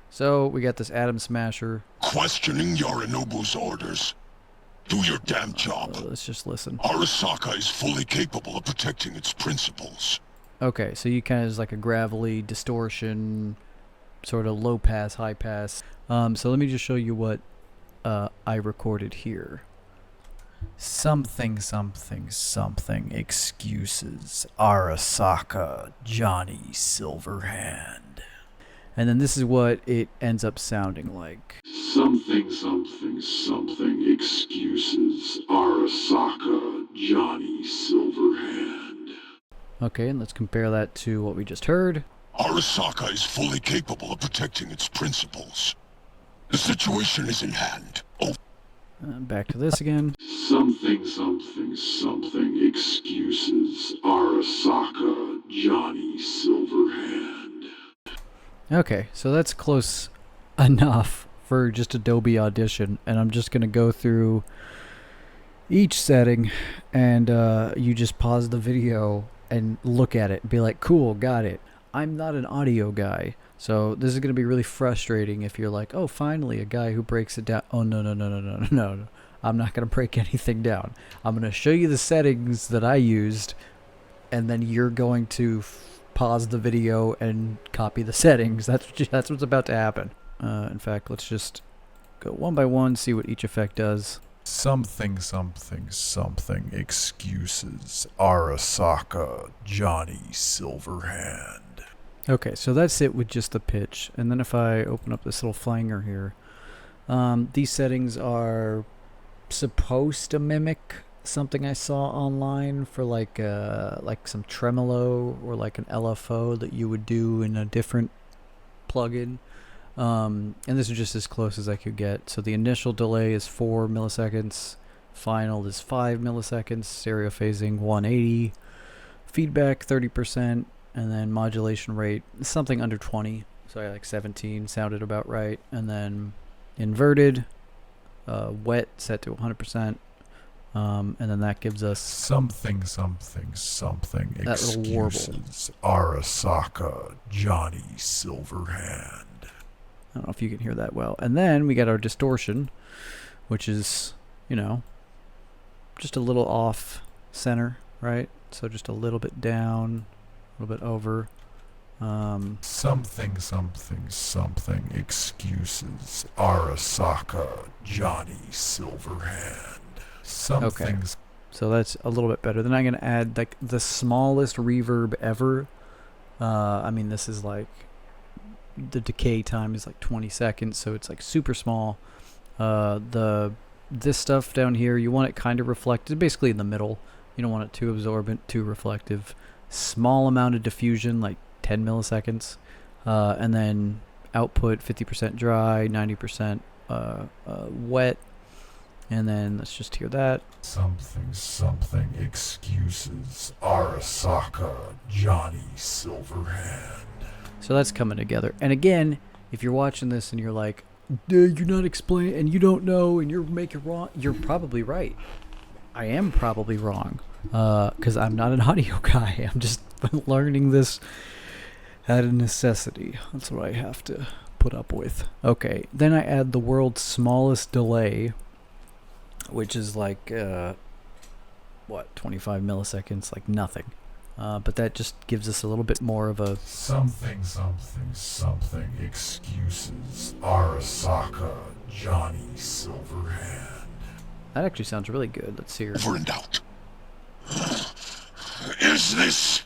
So we got this Atom Smasher. Questioning Yorinobu's orders. Do your damn job. Let's just listen. Arasaka is fully capable of protecting its principles. Okay, so you kind of is like a gravelly distortion, sort of low pass, high pass. So let me just show you what I recorded here. Something, something, something. Excuses. Arasaka, Johnny Silverhand. And then this is what it ends up sounding like. Something, something, something. Excuses. Arasaka, Johnny Silverhand. Okay, and let's compare that to what we just heard. Arasaka is fully capable of protecting its principles. The situation is in hand. Oh. Back to this again. Something, something, something. Excuses. Arasaka, Johnny Silverhand. Okay, so that's close enough for just Adobe Audition, and I'm just going to go through each setting, and you just pause the video and look at it and be like, cool, got it. I'm not an audio guy, so this is going to be really frustrating if you're like, oh, finally, a guy who breaks it down. Oh, no. I'm not going to break anything down. I'm going to show you the settings that I used, and then you're going to pause the video and copy the settings. That's what's about to happen. In fact, let's just go one by one, see what each effect does. Something, something, something. Excuses. Arasaka, Johnny Silverhand. Okay, so that's it with just the pitch. And then if I open up this little flanger here, these settings are supposed to mimic something I saw online for like some tremolo or like an LFO that you would do in a different plugin. And this is just as close as I could get. So the initial delay is 4 milliseconds, final is 5 milliseconds, stereo phasing 180, feedback 30%, and then modulation rate something under 20. So like 17 sounded about right. And then inverted, wet set to 100%. And then that gives us something, something, something. That little warble. Excuses. Arasaka, Johnny Silverhand. I don't know if you can hear that well. And then we got our distortion, which is, just a little off center, right? So just a little bit down, a little bit over. Something, something, something. Excuses. Arasaka, Johnny Silverhand. Okay, so that's a little bit better. Then I'm going to add like the smallest reverb ever. I mean, this is like, the decay time is like 20 seconds, so it's like super small. This stuff down here, you want it kind of reflected, basically in the middle. You don't want it too absorbent, too reflective. Small amount of diffusion, like 10 milliseconds. And then output 50% dry, 90% wet. And then let's just hear that. Something, something. Excuses. Arasaka, Johnny Silverhand. So that's coming together. And again, if you're watching this and you're like, you're not explaining, and you don't know, and you're making wrong, you're probably right. I am probably wrong, because I'm not an audio guy. I'm just learning this out of necessity. That's what I have to put up with. Okay, then I add the world's smallest delay, which is like 25 milliseconds, like nothing. But that just gives us a little bit more of a something, something, something. Excuses. Arasaka, Johnny Silverhand. That actually sounds really good. Let's hear. Over and out. Is this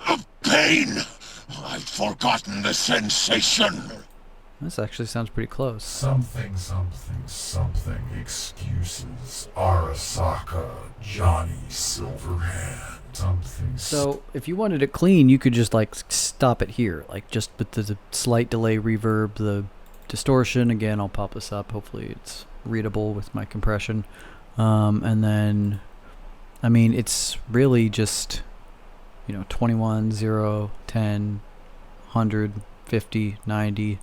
a pain? I've forgotten the sensation. This actually sounds pretty close. Something, something, something. Excuses. Arasaka, Johnny Silverhand. Something. So if you wanted it clean, you could just like stop it here, like just with the slight delay reverb, the distortion. Again, I'll pop this up. Hopefully it's readable with my compression. And then, I mean, it's really just, 21, 0, 10, 100, 50, 90,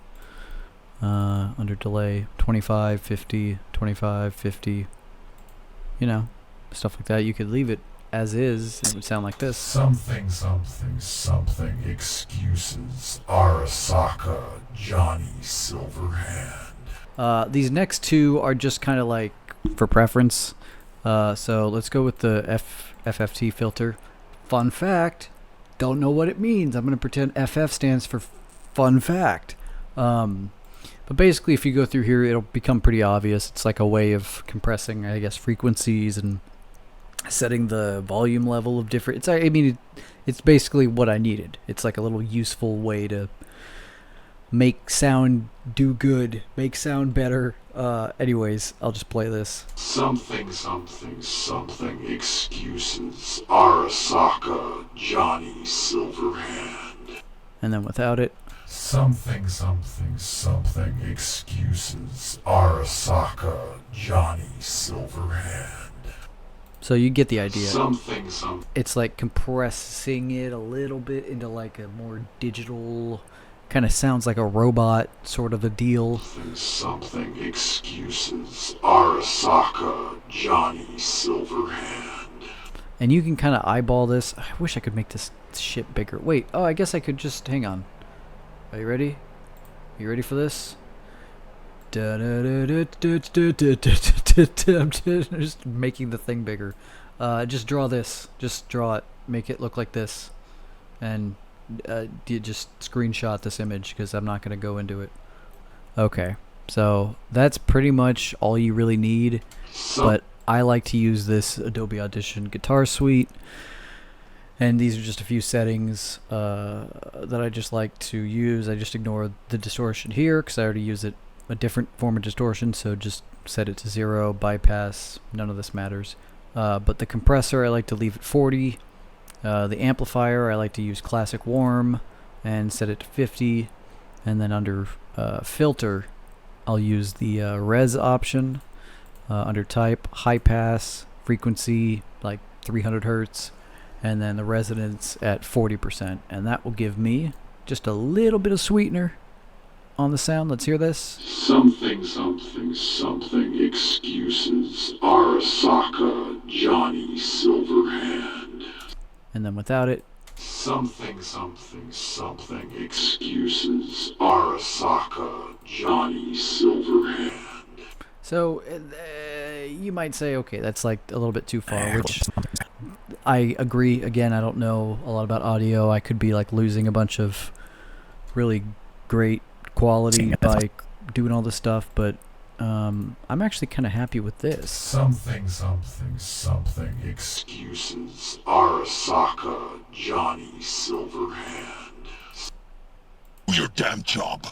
under delay, 25, 50, 25, 50, stuff like that. You could leave it as is, it would sound like this. Something excuses Arasaka Johnny Silverhand. These next two are just kind of like for preference. So let's go with the FFT filter. Fun fact, don't know what it means. I'm going to pretend FF stands for fun fact. But basically, if you go through here, it'll become pretty obvious. It's like a way of compressing, I guess, frequencies and setting the volume level of different. It's basically what I needed. It's like a little useful way to make sound do good, make sound better. Anyways, I'll just play this. Something excuses Arasaka Johnny Silverhand. And then without it. Something excuses Arasaka Johnny Silverhand. So you get the idea. Something It's like compressing it a little bit into like a more digital, kind of sounds like a robot sort of a deal. Something excuses Arasaka Johnny Silverhand. And you can kind of eyeball this. I wish I could make this shit bigger. Wait, I guess I could just, hang on. Are you ready? You ready for this? I'm just making the thing bigger. Just draw this. Just draw it. Make it look like this. And you just screenshot this image because I'm not going to go into it. Okay. So that's pretty much all you really need. But I like to use this Adobe Audition guitar suite. And these are just a few settings that I just like to use. I just ignore the distortion here because I already use it a different form of distortion, so just set it to 0, bypass, none of this matters. But the compressor I like to leave at 40. The amplifier I like to use classic warm and set it to 50. And then under filter I'll use the res option. Under type, high pass, frequency like 300 hertz. And then the resonance at 40%, and that will give me just a little bit of sweetener on the sound. Let's hear this. Something excuses Arasaka Johnny Silverhand. And then without it. Something excuses Arasaka Johnny Silverhand. So you might say, okay, that's like a little bit too far, which I agree. Again, I don't know a lot about audio. I could be like losing a bunch of really great quality by doing all this stuff, but I'm actually kind of happy with this. Something excuses Arasaka Johnny Silverhand. Do your damn job.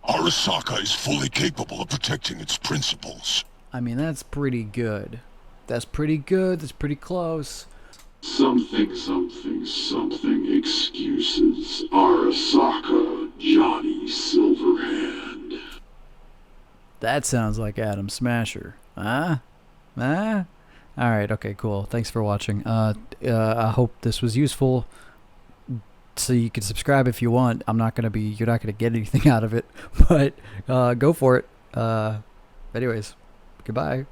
Arasaka is fully capable of protecting its principles. I mean, that's pretty good. That's pretty good. That's pretty close. Something excuses Arasaka Johnny Silverhand. That sounds like Adam Smasher. Alright, okay, cool. Thanks for watching. I hope this was useful. So you can subscribe if you want. You're not gonna get anything out of it, but go for it. Anyways, goodbye.